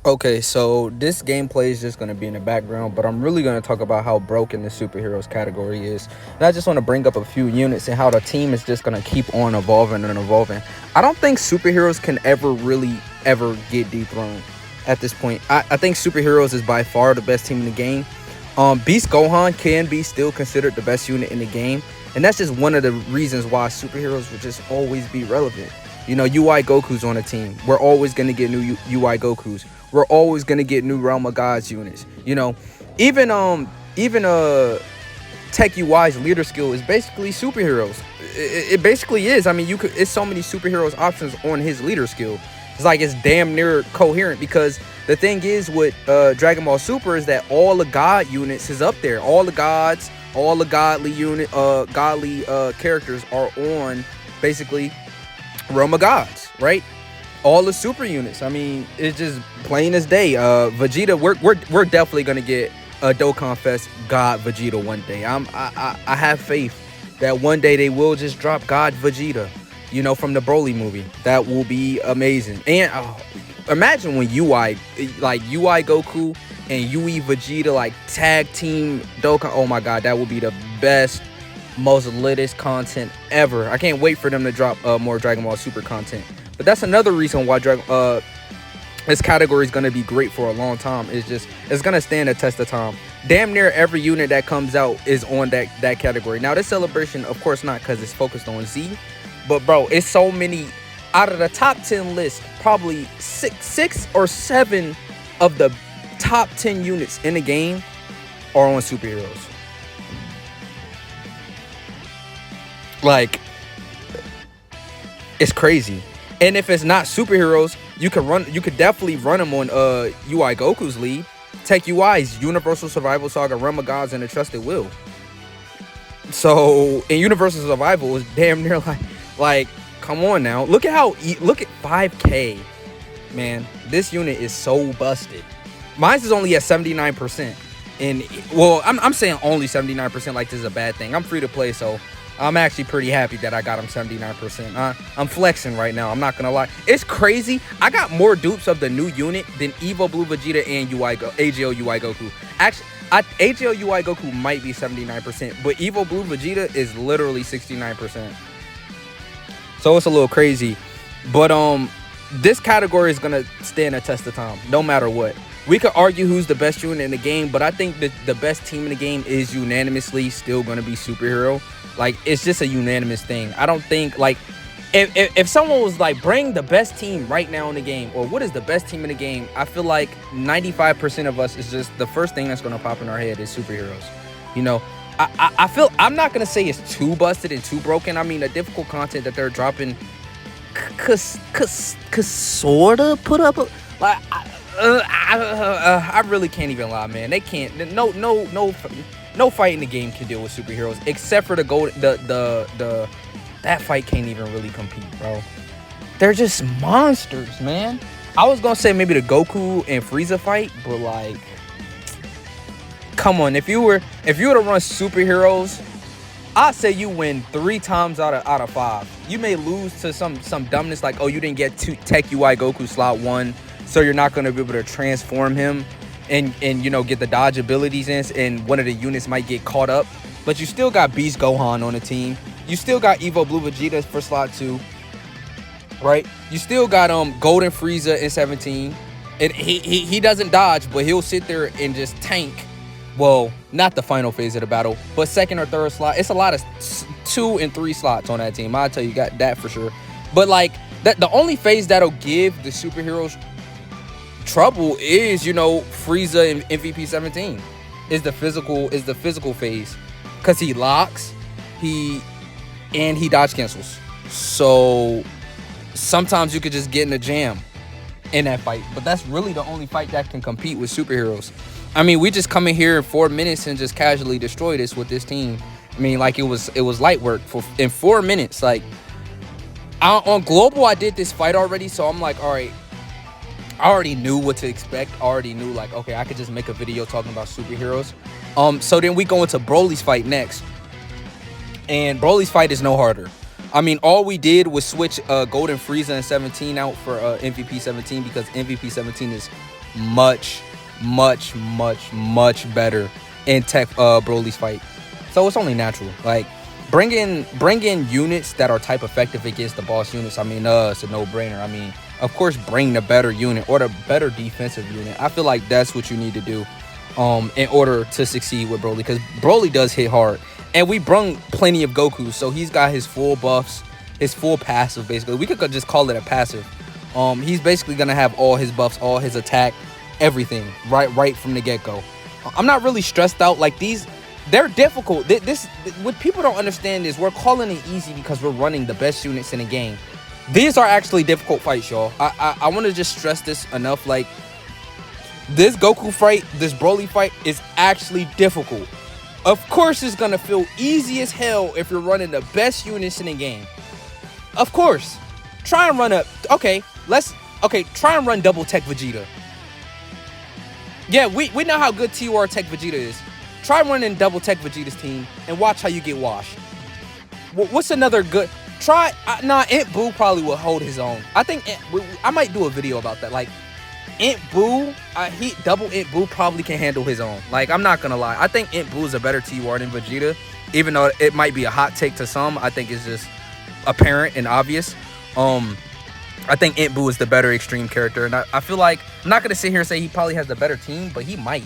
Okay, so this gameplay is just going to be in the background, but I'm really going to talk about how broken the superheroes category is. And I just want to bring up a few units and how the team is just going to keep on evolving and evolving. I don't think superheroes can ever get dethroned at this point. I think superheroes is by far the best team in the game. Beast Gohan can be still considered the best unit in the game, and that's just one of the reasons why superheroes will just always be relevant. You know, UI Goku's on the team. We're always going to get new UI Gokus. We're always going to get new Realm of Gods units. You know, even Tech UI's leader skill is basically superheroes. It basically is. I mean, it's so many superheroes options on his leader skill. It's like it's damn near coherent, because the thing is with Dragon Ball Super is that all the God units is up there. All the gods, all the godly characters are on basically Realm of Gods, right? All the super units. I mean, it's just plain as day. Vegeta, we're definitely gonna get a Dokkan Fest God Vegeta one day. I have faith that one day they will just drop God Vegeta, you know, from the Broly movie. That will be amazing. And imagine when UI Goku and UE Vegeta like tag team Dokkan. Oh my god, that would be the best, most litest content ever. I can't wait for them to drop more Dragon Ball Super content. But that's another reason why this category is going to be great for a long time. It's going to stand the test of time. Damn near every unit that comes out is on that category. Now, this celebration, of course not, because it's focused on Z. But, bro, it's so many. Out of the top 10 list, probably six or seven of the top 10 units in the game are on superheroes. Like, it's crazy. And if it's not superheroes, you could definitely run them on UI Goku's lead. Tech UI's Universal Survival Saga, Realm of Gods, and the Trusted Will. So in Universal Survival is damn near like come on now. Look at 5K. Man, this unit is so busted. Mine is only at 79%. And well, I'm saying only 79% like this is a bad thing. I'm free to play, so I'm actually pretty happy that I got him 79%. I'm flexing right now. I'm not gonna lie. It's crazy. I got more dupes of the new unit than Evo Blue Vegeta and AGL UI Goku. Actually, AGL UI Goku might be 79%, but Evo Blue Vegeta is literally 69%. So it's a little crazy. But this category is gonna stand a test of time, no matter what. We could argue who's the best unit in the game, but I think that the best team in the game is unanimously still gonna be superhero. Like, it's just a unanimous thing. I don't think, like, if someone was like, bring the best team right now in the game, or what is the best team in the game, I feel like 95% of us is just the first thing that's going to pop in our head is superheroes. You know, I feel, I'm not going to say it's too busted and too broken. I mean, the difficult content that they're dropping could sort of put up, like, I really can't even lie, man. They can't, no fight in the game can deal with superheroes except for that fight can't even really compete, bro. They're just monsters, man. I was gonna say maybe the Goku and Frieza fight, but like, come on, if you were to run superheroes, I'd say you win 3 times out of 5. You may lose to some dumbness like, oh, you didn't get Tech UI Goku slot 1, so you're not gonna be able to transform him and you know, get the dodge abilities in, and one of the units might get caught up. But you still got Beast Gohan on the team. You still got Evo Blue Vegeta for slot 2, right? You still got Golden Frieza in 17. And he doesn't dodge, but he'll sit there and just tank. Well, not the final phase of the battle, but second or third slot. It's a lot of 2 and 3 slots on that team. I'll tell you, got that for sure. But like, the only phase that'll give the superheroes trouble is, you know, Frieza in MVP 17 is the physical phase, because he locks, he dodge cancels. So sometimes you could just get in a jam in that fight, but that's really the only fight that can compete with superheroes. I mean, we just come in here in 4 minutes and just casually destroy this with this team. I mean, like, it was light work in 4 minutes. Like, on global, I did this fight already, so I'm like, all right, I already knew what to expect. I already knew, like, okay, I could just make a video talking about superheroes. So then we go into Broly's fight next. And Broly's fight is no harder. I mean, all we did was switch Golden Frieza and 17 out for MVP 17 because MVP 17 is much better in Tech Broly's fight. So it's only natural. Like, bring in units that are type effective against the boss units. I mean, it's a no-brainer. I mean, of course, bring the better unit or the better defensive unit. I feel like that's what you need to do in order to succeed with Broly, because Broly does hit hard. And we brung plenty of Goku, so he's got his full buffs, his full passive, basically. We could just call it a passive. He's basically going to have all his buffs, all his attack, everything, right from the get-go. I'm not really stressed out. Like, they're difficult. What people don't understand is we're calling it easy because we're running the best units in the game. These are actually difficult fights, y'all. I want to just stress this enough. Like, this Goku fight, this Broly fight is actually difficult. Of course, it's going to feel easy as hell if you're running the best units in the game. Of course. Try and run up. Okay, try and run double Tech Vegeta. Yeah, we know how good TUR Tech Vegeta is. Try running double Tech Vegeta's team and watch how you get washed. What's another good... Try... Int Boo probably will hold his own. I think... I might do a video about that. Like, Int Boo... double Int Boo probably can handle his own. Like, I'm not gonna lie. I think Int Boo is a better TUR than Vegeta. Even though it might be a hot take to some, I think it's just apparent and obvious. I think Int Boo is the better extreme character. And I feel like... I'm not gonna sit here and say he probably has the better team, but he might.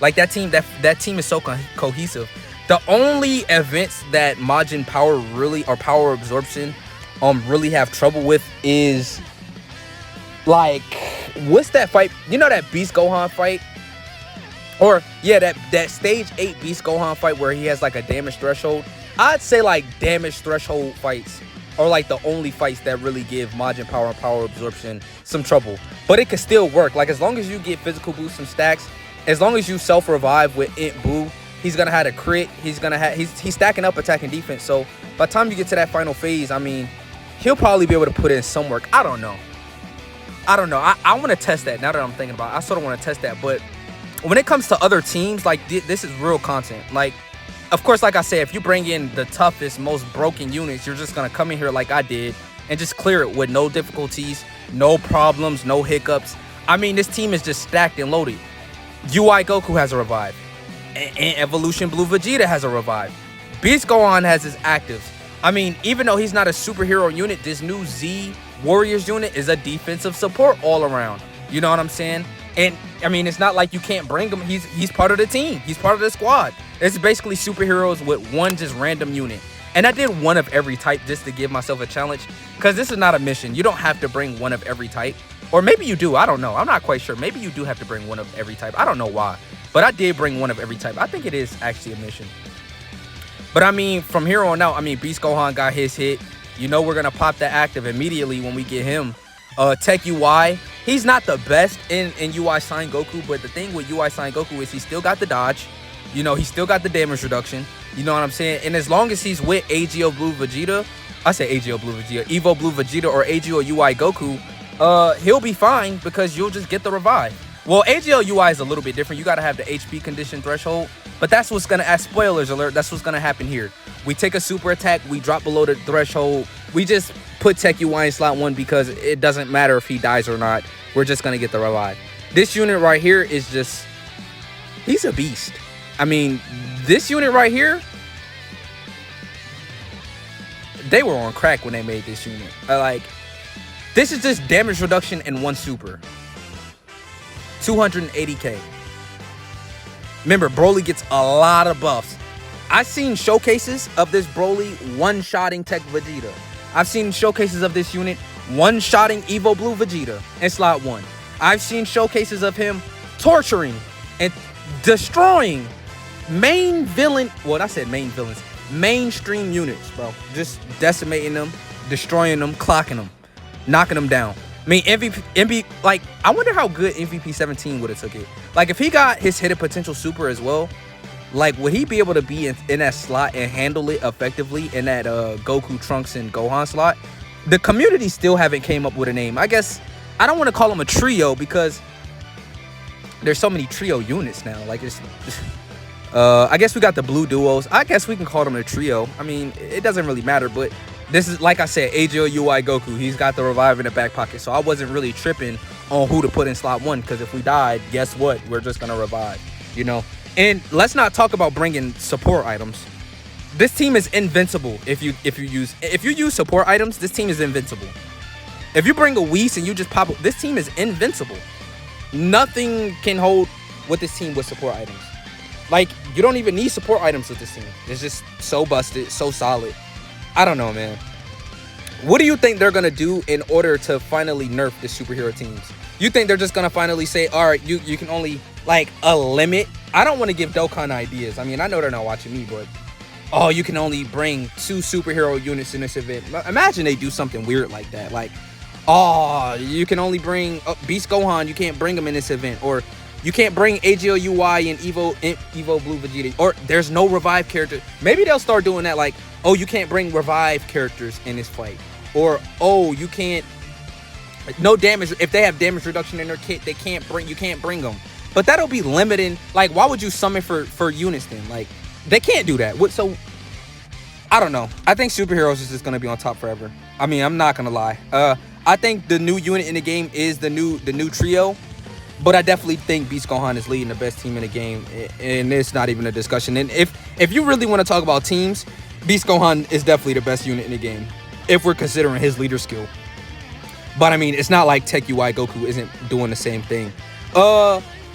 Like, that team is so cohesive. The only events that Majin Power really, or Power Absorption, really have trouble with is, like, what's that fight? You know that Beast Gohan fight? Or, yeah, that Stage 8 Beast Gohan fight where he has, like, a damage threshold. I'd say, like, damage threshold fights are, like, the only fights that really give Majin Power and Power Absorption some trouble. But it can still work. Like, as long as you get physical boost, some stacks, as long as you self-revive with Int Boo, he's going to have a crit. He's stacking up attack and defense. So by the time you get to that final phase, I mean, he'll probably be able to put in some work. I don't know. I want to test that now that I'm thinking about it. I sort of want to test that. But when it comes to other teams, like, this is real content. Like, of course, like I said, if you bring in the toughest, most broken units, you're just going to come in here like I did and just clear it with no difficulties, no problems, no hiccups. I mean, this team is just stacked and loaded. UI Goku has a revive. And Evolution Blue Vegeta has a revive. Beast Gohan has his actives. I mean, even though he's not a superhero unit, this new Z Warriors unit is a defensive support all around. You know what I'm saying? And, I mean, it's not like you can't bring him. He's part of the team. He's part of the squad. It's basically superheroes with one just random unit. And I did one of every type just to give myself a challenge. Because this is not a mission. You don't have to bring one of every type. Or maybe you do. I don't know. I'm not quite sure. Maybe you do have to bring one of every type. I don't know why. But I did bring one of every type. I think it is actually a mission. But I mean, from here on out, I mean, Beast Gohan got his hit. You know we're going to pop the active immediately when we get him. Tech UI, he's not the best in UI Sign Goku. But the thing with UI Sign Goku is he still got the dodge. You know, he still got the damage reduction. You know what I'm saying? And as long as he's with AGO Blue Vegeta, I say AGO Blue Vegeta, Evo Blue Vegeta or AGO UI Goku, he'll be fine because you'll just get the revive. Well, AGL UI is a little bit different. You got to have the HP condition threshold. But that's what's going to, as spoilers alert, that's what's going to happen here. We take a super attack. We drop below the threshold. We just put Tech UI in slot 1 because it doesn't matter if he dies or not. We're just going to get the revive. This unit right here is just, he's a beast. I mean, this unit right here, they were on crack when they made this unit. Like, this is just damage reduction in one super. 280k. Remember, Broly gets a lot of buffs. I've seen showcases of this Broly one-shotting Tech Vegeta. I've seen showcases of this unit one-shotting Evo Blue Vegeta in slot 1. I've seen showcases of him torturing and destroying main villain, well, I said main villains, mainstream units, bro. Just decimating them, destroying them, clocking them, knocking them down. I mean, MVP, like, I wonder how good MVP 17 would have took it. Like, if he got his hidden potential super as well, like, would he be able to be in that slot and handle it effectively in that Goku, Trunks, and Gohan slot? The community still haven't came up with a name. I guess, I don't want to call them a trio because there's so many trio units now. Like, it's I guess we got the blue duos. I guess we can call them a trio. I mean, it doesn't really matter, but This is, like I said, AGL UI Goku. He's got the revive in the back pocket. So I wasn't really tripping on who to put in slot 1. Because if we died, guess what? We're just going to revive, you know. And let's not talk about bringing support items. This team is invincible if you use support items. This team is invincible. If you bring a Whis and you just pop, this team is invincible. Nothing can hold with this team with support items. Like, you don't even need support items with this team. It's just so busted, so solid. I don't know, man. What do you think they're gonna do in order to finally nerf the superhero teams? You think they're just gonna finally say, all right, you can only, like, a limit? I don't want to give Dokkan ideas. I mean, I know they're not watching me, but oh, you can only bring 2 superhero units in this event. Imagine they do something weird like that. Like, oh, you can only bring Beast Gohan. You can't bring them in this event, or you can't bring AGL UI and Evo Blue Vegeta, or there's no revive character. Maybe they'll start doing that. Like, oh, you can't bring revive characters in this fight, or oh, you can't, no damage. If they have damage reduction in their kit, you can't bring them. But that'll be limiting. Like, why would you summon for units then? Like, they can't do that. So I don't know. I think superheroes is just gonna be on top forever. I mean, I'm not gonna lie. I think the new unit in the game is the new trio. But I definitely think Beast Gohan is leading the best team in the game, and it's not even a discussion. And if you really want to talk about teams, Beast Gohan is definitely the best unit in the game, if we're considering his leader skill. But I mean, it's not like Tech UI Goku isn't doing the same thing.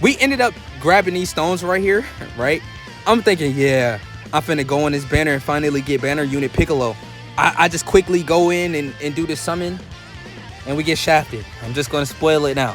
We ended up grabbing these stones right here, right? I'm thinking, yeah, I'm finna go on this banner and finally get banner unit Piccolo. I just quickly go in and do the summon, and we get shafted. I'm just gonna spoil it now.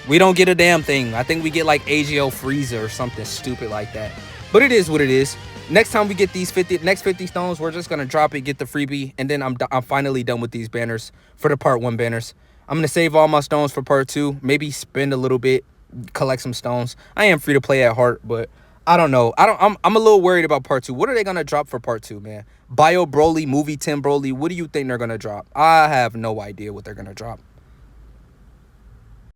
We don't get a damn thing. I think we get like AGL Frieza or something stupid like that. But it is what it is. Next time we get these 50 stones, we're just gonna drop it, get the freebie, and then I'm finally done with these banners for the part 1 banners. I'm gonna save all my stones for part 2. Maybe spend a little bit, collect some stones. I am free to play at heart, but I don't know. I'm a little worried about part 2. What are they gonna drop for part 2, man? Bio Broly, Movie 10 Broly. What do you think they're gonna drop? I have no idea what they're gonna drop.